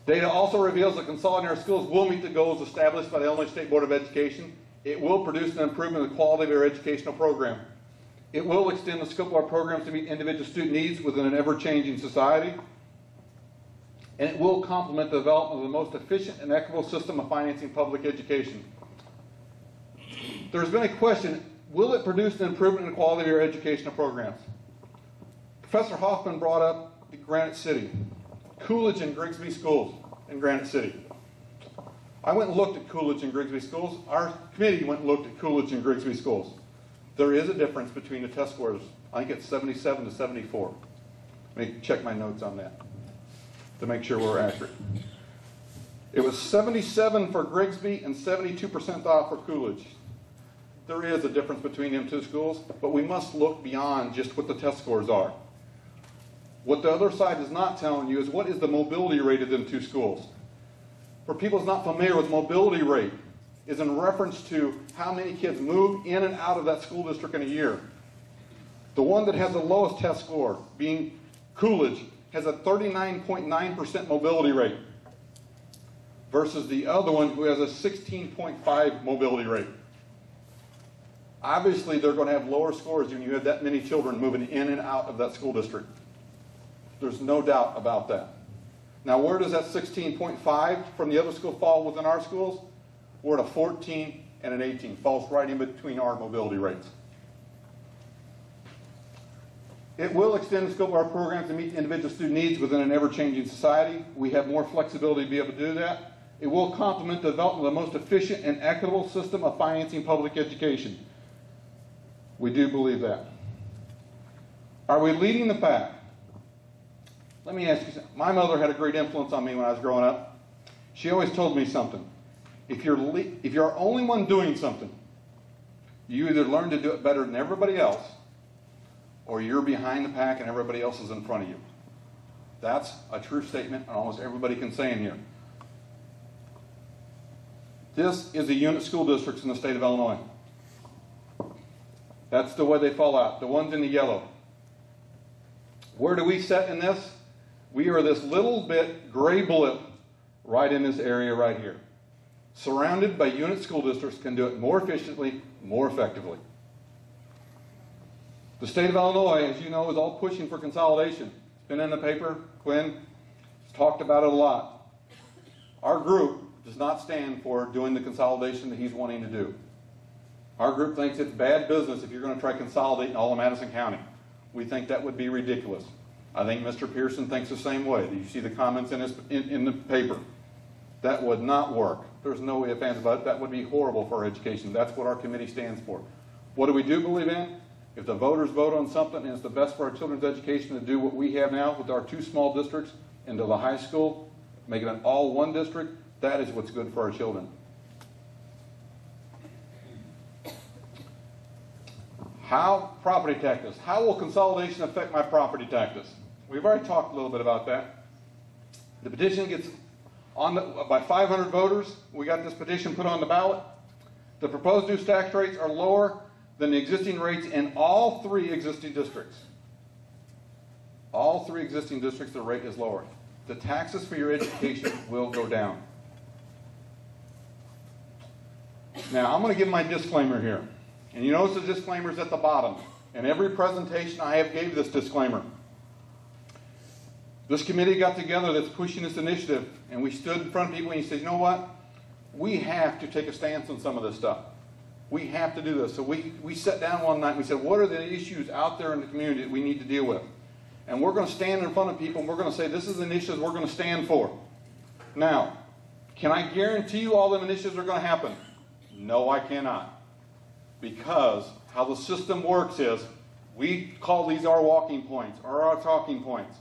Data also reveals that consolidating our schools will meet the goals established by the Illinois State Board of Education. It will produce an improvement in the quality of our educational program. It will extend the scope of our programs to meet individual student needs within an ever-changing society. And it will complement the development of the most efficient and equitable system of financing public education. There's been a question, will it produce an improvement in the quality of our educational programs? Professor Hoffman brought up Granite City, Coolidge and Grigsby schools in Granite City. I went and looked at Coolidge and Grigsby schools. Our committee went and looked at Coolidge and Grigsby schools. There is a difference between the test scores. I think it's 77 to 74. Let me check my notes on that to make sure we're accurate. It was 77 for Grigsby and 72% off for Coolidge. There is a difference between them two schools, but we must look beyond just what the test scores are. What the other side is not telling you is what is the mobility rate of them two schools. For people who's not familiar with mobility rate, is in reference to how many kids move in and out of that school district in a year. The one that has the lowest test score, being Coolidge, has a 39.9% mobility rate versus the other one who has a 16.5 mobility rate. Obviously, they're going to have lower scores when you have that many children moving in and out of that school district. There's no doubt about that. Now, where does that 16.5 from the other school fall within our schools? We're at a 14 and an 18. Falls right in between our mobility rates. It will extend the scope of our programs to meet individual student needs within an ever-changing society. We have more flexibility to be able to do that. It will complement the development of the most efficient and equitable system of financing public education. We do believe that. Are we leading the pack? Let me ask you something. My mother had a great influence on me when I was growing up. She always told me something. If you're only one doing something, you either learn to do it better than everybody else, or you're behind the pack and everybody else is in front of you. That's a true statement, and almost everybody can say in here. This is the unit school districts in the state of Illinois. That's the way they fall out, the ones in the yellow. Where do we sit in this? We are this little bit gray blip right in this area right here. Surrounded by unit school districts can do it more efficiently, more effectively. The state of Illinois, as you know, is all pushing for consolidation. It's been in the paper. Quinn has talked about it a lot. Our group does not stand for doing the consolidation that he's wanting to do. Our group thinks it's bad business if you're going to try consolidating all of Madison County. We think that would be ridiculous. I think Mr. Pearson thinks the same way. You see the comments in the paper. That would not work. There's no way of fans about it. That would be horrible for our education. That's what our committee stands for. What do we do believe in? If the voters vote on something and it's the best for our children's education to do what we have now with our two small districts into the high school, making it all one district, that is what's good for our children. How property taxes? How will consolidation affect my property taxes? We've already talked a little bit about that. The petition gets on by 500 voters. We got this petition put on the ballot. The proposed new tax rates are lower than the existing rates in all three existing districts. All three existing districts, the rate is lower. The taxes for your education will go down. Now, I'm going to give my disclaimer here. And you notice the disclaimer's at the bottom. In every presentation I have gave this disclaimer. This committee got together that's pushing this initiative, and we stood in front of people and he said, you know what? We have to take a stance on some of this stuff. We have to do this. So we sat down one night and we said, what are the issues out there in the community that we need to deal with? And we're going to stand in front of people and we're going to say, this is the initiatives we're going to stand for. Now, can I guarantee you all them initiatives are going to happen? No, I cannot. Because how the system works is, we call these our walking points or our talking points.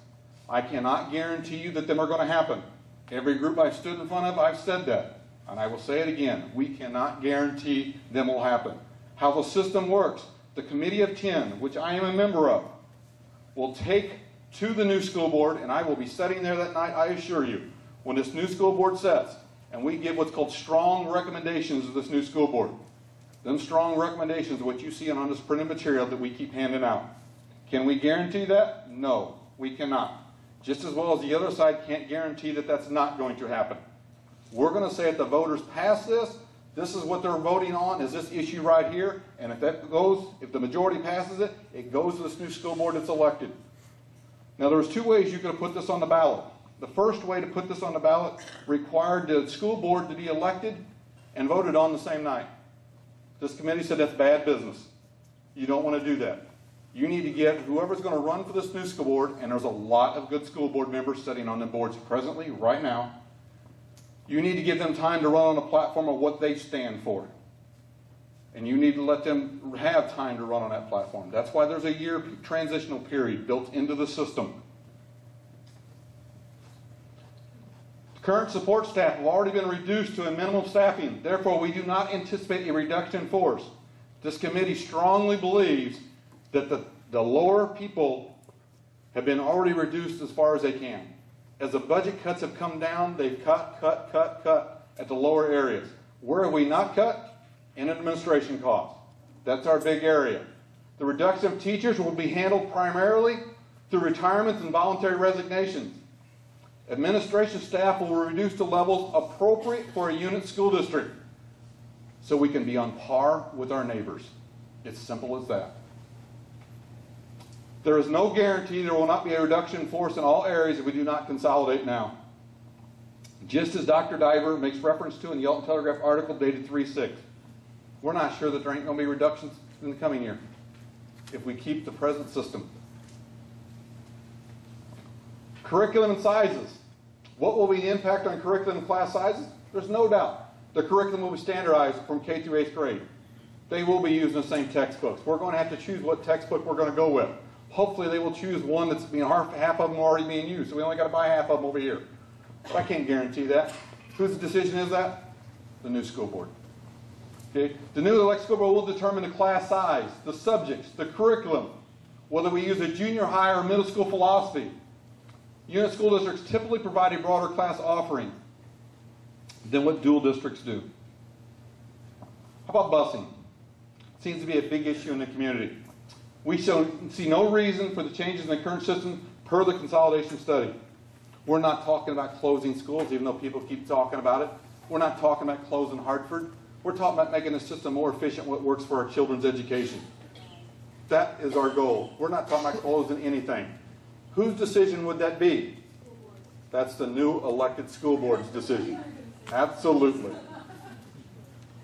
I cannot guarantee you that them are going to happen. Every group I've stood in front of, I've said that. And I will say it again. We cannot guarantee them will happen. How the system works, the Committee of 10, which I am a member of, will take to the new school board, and I will be sitting there that night, I assure you, when this new school board sets, and we give what's called strong recommendations of this new school board. Them strong recommendations are what you see on this printed material that we keep handing out. Can we guarantee that? No, we cannot. just as well as the other side can't guarantee that that's not going to happen. We're going to say if the voters pass this, this is what they're voting on, is this issue right here, and if that goes, if the majority passes it, it goes to this new school board that's elected. Now there's two ways you could have put this on the ballot. The first way to put this on the ballot required the school board to be elected and voted on the same night. This committee said that's bad business. You don't want to do that. You need to get whoever's going to run for this new school board, and there's a lot of good school board members sitting on the boards presently, right now. You need to give them time to run on a platform of what they stand for. And you need to let them have time to run on that platform. That's why there's a year transitional period built into the system. Current support staff have already been reduced to a minimum staffing. Therefore, we do not anticipate a reduction in force. This committee strongly believes that the lower people have been already reduced as far as they can. As the budget cuts have come down, they've cut at the lower areas. Where have we not cut? In administration costs. That's our big area. The reduction of teachers will be handled primarily through retirements and voluntary resignations. Administration staff will reduce to levels appropriate for a unit school district so we can be on par with our neighbors. It's simple as that. There is no guarantee there will not be a reduction in force in all areas if we do not consolidate now. Just as Dr. Diver makes reference to in the Alton Telegraph article dated 3/6. We're not sure that there ain't going to be reductions in the coming year if we keep the present system. Curriculum and sizes. What will be the impact on curriculum and class sizes? There's no doubt. The curriculum will be standardized from K through 8th grade. They will be using the same textbooks. We're going to have to choose what textbook we're going to go with. Hopefully they will choose one that's half of them are already being used, so we only got to buy half of them over here. But I can't guarantee that. Whose decision is that? The new school board. Okay? The new elected school board will determine the class size, the subjects, the curriculum, whether we use a junior high or middle school philosophy. Unit school districts typically provide a broader class offering than what dual districts do. How about busing? Seems to be a big issue in the community. We see no reason for the changes in the current system per the consolidation study. We're not talking about closing schools, even though people keep talking about it. We're not talking about closing Hartford. We're talking about making the system more efficient, what works for our children's education. That is our goal. We're not talking about closing anything. Whose decision would that be? That's the new elected school board's decision. Absolutely.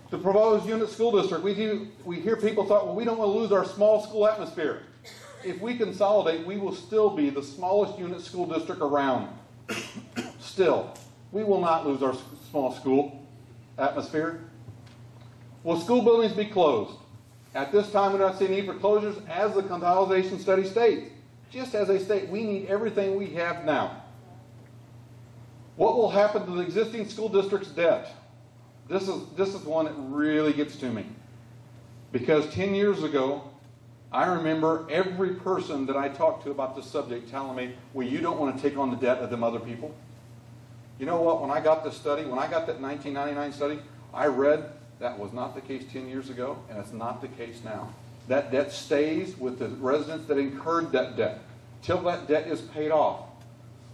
The proposed unit school district, we hear people talk, well, we don't want to lose our small school atmosphere. If we consolidate, we will still be the smallest unit school district around. Still, we will not lose our small school atmosphere. Will school buildings be closed? At this time, we do not see a need for closures as the consolidation study states. Just as they state, we need everything we have now. What will happen to the existing school district's debt? This is one that really gets to me. Because 10 years ago, I remember every person that I talked to about this subject telling me, well, you don't want to take on the debt of them other people. You know what? When I got this study, when I got that 1999 study, I read that was not the case 10 years ago, and it's not the case now. That debt stays with the residents that incurred that debt till that debt is paid off.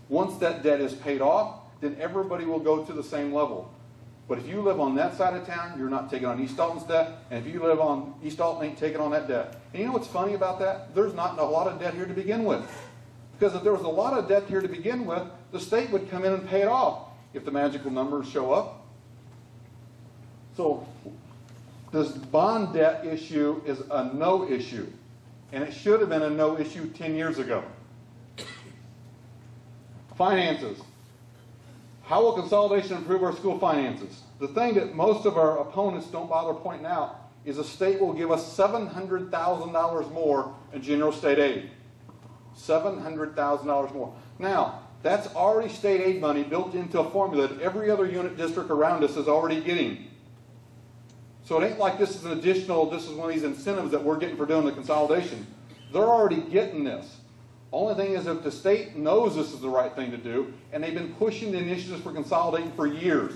Once that debt is paid off, then everybody will go to the same level. But if you live on that side of town, you're not taking on East Alton's debt, and if you live on East Alton, ain't taking on that debt. And you know what's funny about that? There's not a lot of debt here to begin with. Because if there was a lot of debt here to begin with, the state would come in and pay it off if the magical numbers show up. So this bond debt issue is a no issue, and it should have been a no issue 10 years ago. Finances. How will consolidation improve our school finances? The thing that most of our opponents don't bother pointing out is the state will give us $700,000 more in general state aid. $700,000 more. Now, that's already state aid money built into a formula that every other unit district around us is already getting. So it ain't like this is an additional, this is one of these incentives that we're getting for doing the consolidation. They're already getting this. Only thing is if the state knows this is the right thing to do, and they've been pushing the initiatives for consolidating for years.